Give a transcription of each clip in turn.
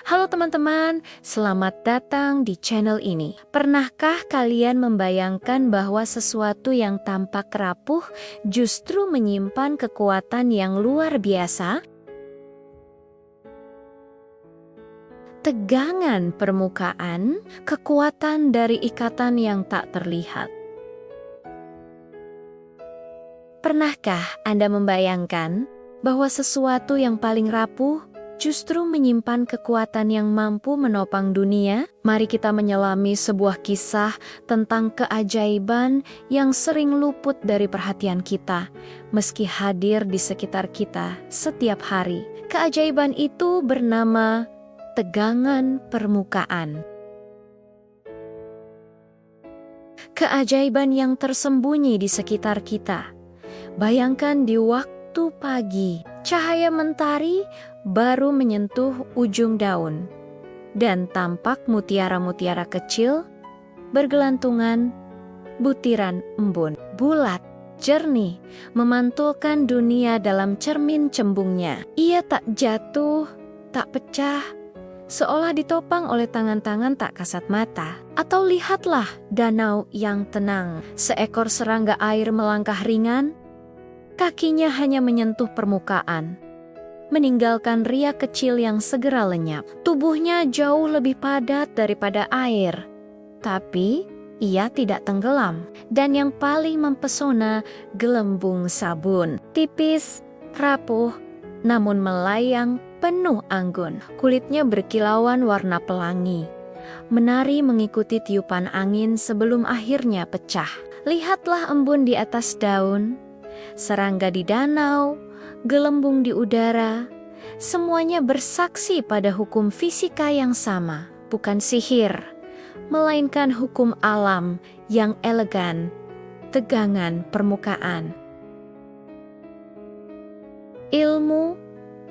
Halo teman-teman, selamat datang di channel ini. Pernahkah kalian membayangkan bahwa sesuatu yang tampak rapuh justru menyimpan kekuatan yang luar biasa? Tegangan permukaan, kekuatan dari ikatan yang tak terlihat. Pernahkah Anda membayangkan bahwa sesuatu yang paling rapuh justru menyimpan kekuatan yang mampu menopang dunia? Mari kita menyelami sebuah kisah tentang keajaiban yang sering luput dari perhatian kita, meski hadir di sekitar kita setiap hari. Keajaiban itu bernama tegangan permukaan. Keajaiban yang tersembunyi di sekitar kita. Bayangkan di waktu pagi, cahaya mentari baru menyentuh ujung daun, dan tampak mutiara-mutiara kecil bergelantungan, butiran embun, bulat, jernih, memantulkan dunia dalam cermin cembungnya. Ia tak jatuh, tak pecah, seolah ditopang oleh tangan-tangan tak kasat mata. Atau lihatlah danau yang tenang, seekor serangga air melangkah ringan, kakinya hanya menyentuh permukaan, meninggalkan riak kecil yang segera lenyap. Tubuhnya jauh lebih padat daripada air, tapi ia tidak tenggelam. Dan yang paling mempesona, gelembung sabun. Tipis, rapuh, namun melayang penuh anggun. Kulitnya berkilauan warna pelangi, menari mengikuti tiupan angin sebelum akhirnya pecah. Lihatlah embun di atas daun, serangga di danau, gelembung di udara, semuanya bersaksi pada hukum fisika yang sama, bukan sihir, melainkan hukum alam yang elegan, tegangan permukaan. Ilmu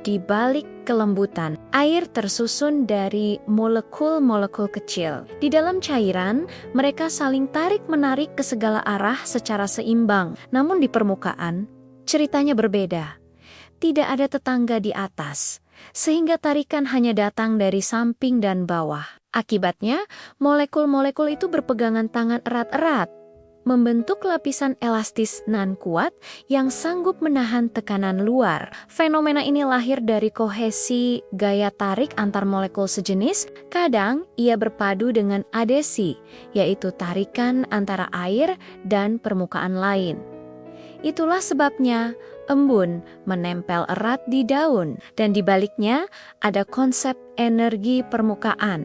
di balik kelembutan. Air tersusun dari molekul-molekul kecil. Di dalam cairan, mereka saling tarik-menarik ke segala arah secara seimbang. Namun di permukaan, ceritanya berbeda. Tidak ada tetangga di atas, sehingga tarikan hanya datang dari samping dan bawah. Akibatnya, molekul-molekul itu berpegangan tangan erat-erat, membentuk lapisan elastis nan kuat yang sanggup menahan tekanan luar. Fenomena ini lahir dari kohesi gaya tarik antar molekul sejenis. Kadang ia berpadu dengan adesi, yaitu tarikan antara air dan permukaan lain. Itulah sebabnya embun menempel erat di daun, dan di baliknya ada konsep energi permukaan,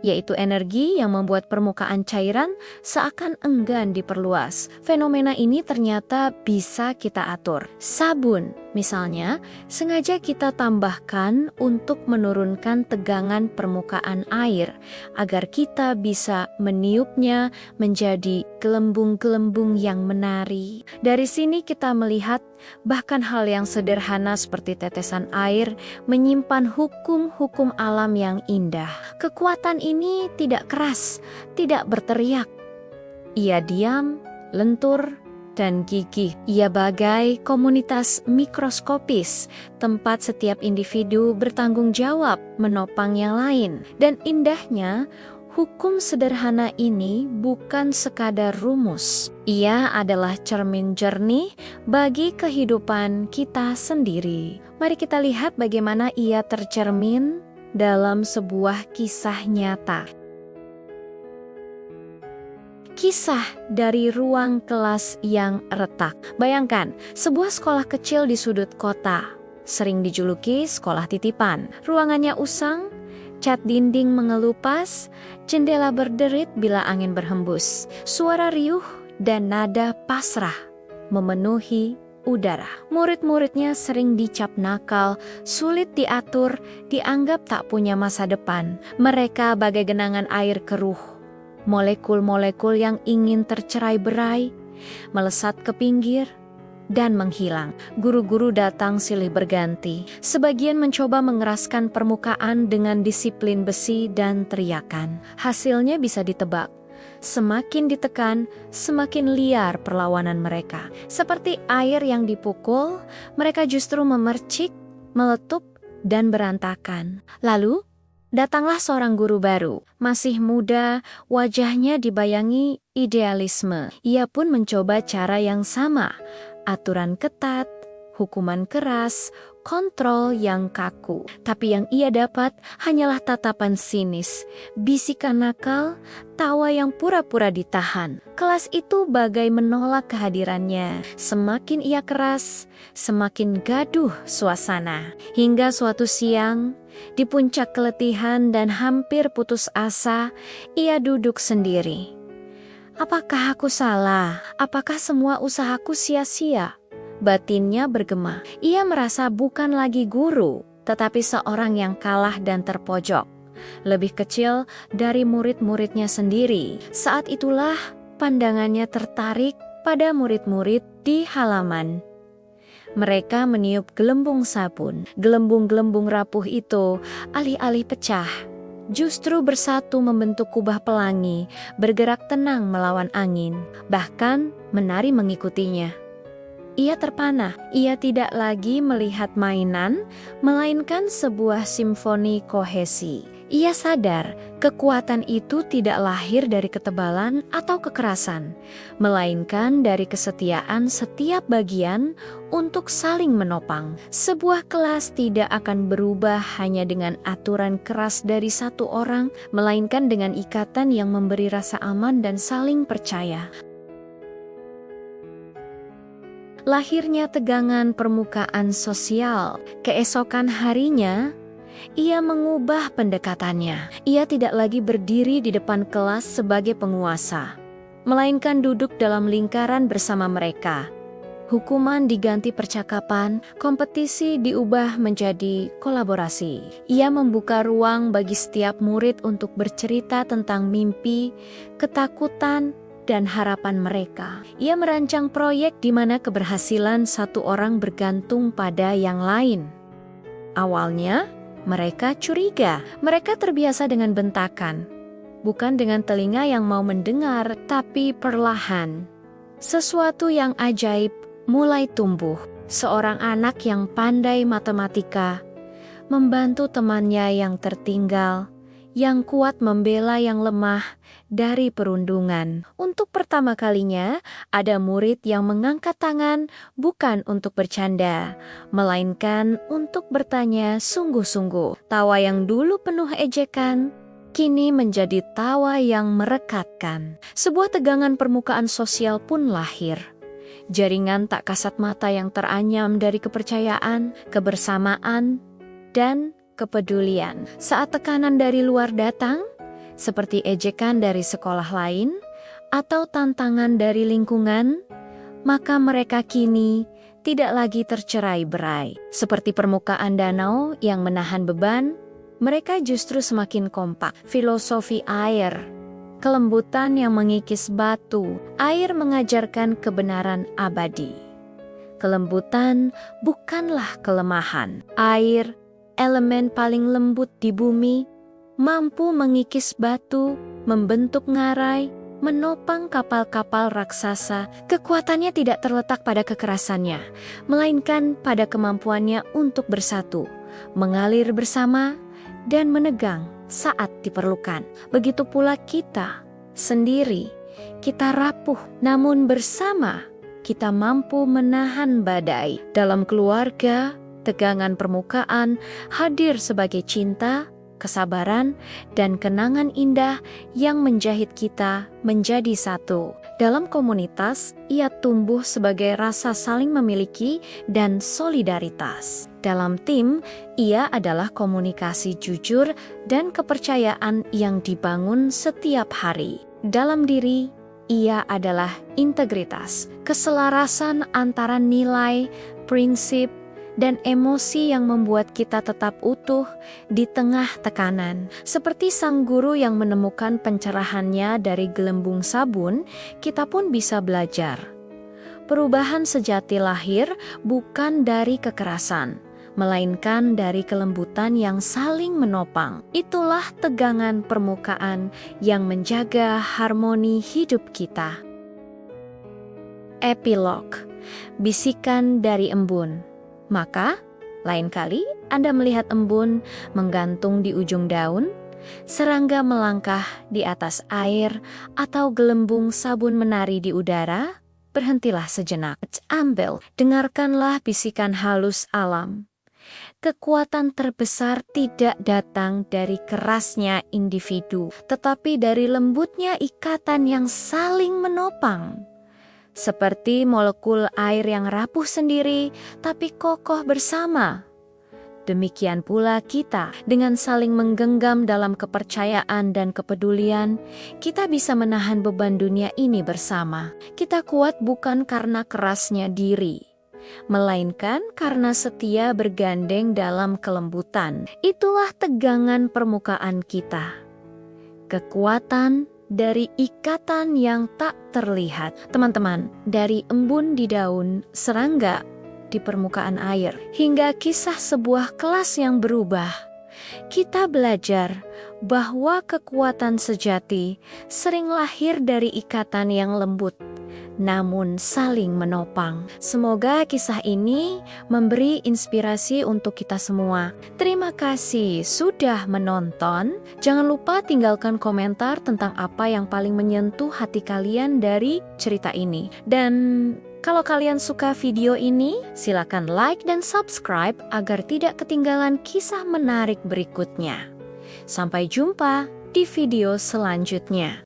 yaitu energi yang membuat permukaan cairan seakan enggan diperluas. Fenomena ini ternyata bisa kita atur. Sabun, misalnya, sengaja kita tambahkan untuk menurunkan tegangan permukaan air, agar kita bisa meniupnya menjadi gelembung-gelembung yang menari. Dari sini kita melihat bahkan hal yang sederhana seperti tetesan air menyimpan hukum-hukum alam yang indah. Kekuatan ini tidak keras, tidak berteriak. Ia diam, lentur, dan gigih. Ia bagai komunitas mikroskopis, tempat setiap individu bertanggung jawab menopang yang lain. Dan indahnya, hukum sederhana ini bukan sekadar rumus. Ia adalah cermin jernih bagi kehidupan kita sendiri. Mari kita lihat bagaimana ia tercermin dalam sebuah kisah nyata. Kisah dari ruang kelas yang retak. Bayangkan, sebuah sekolah kecil di sudut kota, sering dijuluki sekolah titipan. Ruangannya usang, cat dinding mengelupas, jendela berderit bila angin berhembus. Suara riuh dan nada pasrah memenuhi udara. Murid-muridnya sering dicap nakal, sulit diatur, dianggap tak punya masa depan. Mereka bagai genangan air keruh, molekul-molekul yang ingin tercerai-berai, melesat ke pinggir, dan menghilang. Guru-guru datang silih berganti. Sebagian mencoba mengeraskan permukaan dengan disiplin besi dan teriakan. Hasilnya bisa ditebak. Semakin ditekan, semakin liar perlawanan mereka. Seperti air yang dipukul, mereka justru memercik, meletup, dan berantakan. Lalu, Datanglah seorang guru baru, masih muda, wajahnya dibayangi idealisme. Ia pun mencoba cara yang sama, aturan ketat, hukuman keras, kontrol yang kaku. Tapi yang ia dapat hanyalah tatapan sinis, bisikan nakal, tawa yang pura-pura ditahan. Kelas itu bagai menolak kehadirannya. Semakin ia keras, semakin gaduh suasana. Hingga suatu siang, di puncak keletihan dan hampir putus asa, ia duduk sendiri. Apakah aku salah? Apakah semua usahaku sia-sia? Batinnya bergema. Ia merasa bukan lagi guru, tetapi seorang yang kalah dan terpojok. Lebih kecil dari murid-muridnya sendiri. Saat itulah pandangannya tertarik pada murid-murid di halaman. Mereka meniup gelembung sabun. Gelembung-gelembung rapuh itu alih-alih pecah, justru bersatu membentuk kubah pelangi, bergerak tenang melawan angin, bahkan menari mengikutinya. Ia terpana, ia tidak lagi melihat mainan, melainkan sebuah simfoni kohesi. Ia sadar kekuatan itu tidak lahir dari ketebalan atau kekerasan, melainkan dari kesetiaan setiap bagian untuk saling menopang. Sebuah kelas tidak akan berubah hanya dengan aturan keras dari satu orang, melainkan dengan ikatan yang memberi rasa aman dan saling percaya. Lahirnya tegangan permukaan sosial. Keesokan harinya, ia mengubah pendekatannya. Ia tidak lagi berdiri di depan kelas sebagai penguasa, melainkan duduk dalam lingkaran bersama mereka. Hukuman diganti percakapan, kompetisi diubah menjadi kolaborasi. Ia membuka ruang bagi setiap murid untuk bercerita tentang mimpi, ketakutan, dan harapan mereka. Ia merancang proyek di mana keberhasilan satu orang bergantung pada yang lain. Awalnya, mereka curiga. Mereka terbiasa dengan bentakan, bukan dengan telinga yang mau mendengar, tapi perlahan. Sesuatu yang ajaib mulai tumbuh. Seorang anak yang pandai matematika, membantu temannya yang tertinggal, yang kuat membela yang lemah dari perundungan. Untuk pertama kalinya, ada murid yang mengangkat tangan bukan untuk bercanda, melainkan untuk bertanya sungguh-sungguh. Tawa yang dulu penuh ejekan, kini menjadi tawa yang merekatkan. Sebuah tegangan permukaan sosial pun lahir. Jaringan tak kasat mata yang teranyam dari kepercayaan, kebersamaan, dan kepedulian. Saat tekanan dari luar datang, seperti ejekan dari sekolah lain atau tantangan dari lingkungan, maka mereka kini tidak lagi tercerai-berai. Seperti permukaan danau yang menahan beban, mereka justru semakin kompak. Filosofi air, kelembutan yang mengikis batu. Air mengajarkan kebenaran abadi. Kelembutan bukanlah kelemahan. Air, elemen paling lembut di bumi, mampu mengikis batu, membentuk ngarai, menopang kapal-kapal raksasa. Kekuatannya tidak terletak pada kekerasannya, melainkan pada kemampuannya untuk bersatu, mengalir bersama, dan menegang saat diperlukan. Begitu pula kita sendiri, kita rapuh, namun bersama kita mampu menahan badai. Dalam keluarga, tegangan permukaan hadir sebagai cinta, kesabaran, dan kenangan indah yang menjahit kita menjadi satu. Dalam komunitas, ia tumbuh sebagai rasa saling memiliki dan solidaritas. Dalam tim, ia adalah komunikasi jujur dan kepercayaan yang dibangun setiap hari. Dalam diri, ia adalah integritas, keselarasan antara nilai, prinsip, dan emosi yang membuat kita tetap utuh di tengah tekanan. Seperti sang guru yang menemukan pencerahannya dari gelembung sabun, kita pun bisa belajar. Perubahan sejati lahir bukan dari kekerasan, melainkan dari kelembutan yang saling menopang. Itulah tegangan permukaan yang menjaga harmoni hidup kita. Epilog, bisikan dari embun. Maka, lain kali Anda melihat embun menggantung di ujung daun, serangga melangkah di atas air, atau gelembung sabun menari di udara? Berhentilah sejenak. Ambil, dengarkanlah bisikan halus alam. Kekuatan terbesar tidak datang dari kerasnya individu, tetapi dari lembutnya ikatan yang saling menopang. Seperti molekul air yang rapuh sendiri, tapi kokoh bersama. Demikian pula kita, dengan saling menggenggam dalam kepercayaan dan kepedulian, kita bisa menahan beban dunia ini bersama. Kita kuat bukan karena kerasnya diri, melainkan karena setia bergandeng dalam kelembutan. Itulah tegangan permukaan kita. Kekuatan dari ikatan yang tak terlihat. Teman-teman, dari embun di daun, serangga di permukaan air, hingga kisah sebuah kelas yang berubah, kita belajar bahwa kekuatan sejati sering lahir dari ikatan yang lembut, namun saling menopang. Semoga kisah ini memberi inspirasi untuk kita semua. Terima kasih sudah menonton. Jangan lupa tinggalkan komentar tentang apa yang paling menyentuh hati kalian dari cerita ini. Dan kalau kalian suka video ini, silakan like dan subscribe agar tidak ketinggalan kisah menarik berikutnya. Sampai jumpa di video selanjutnya.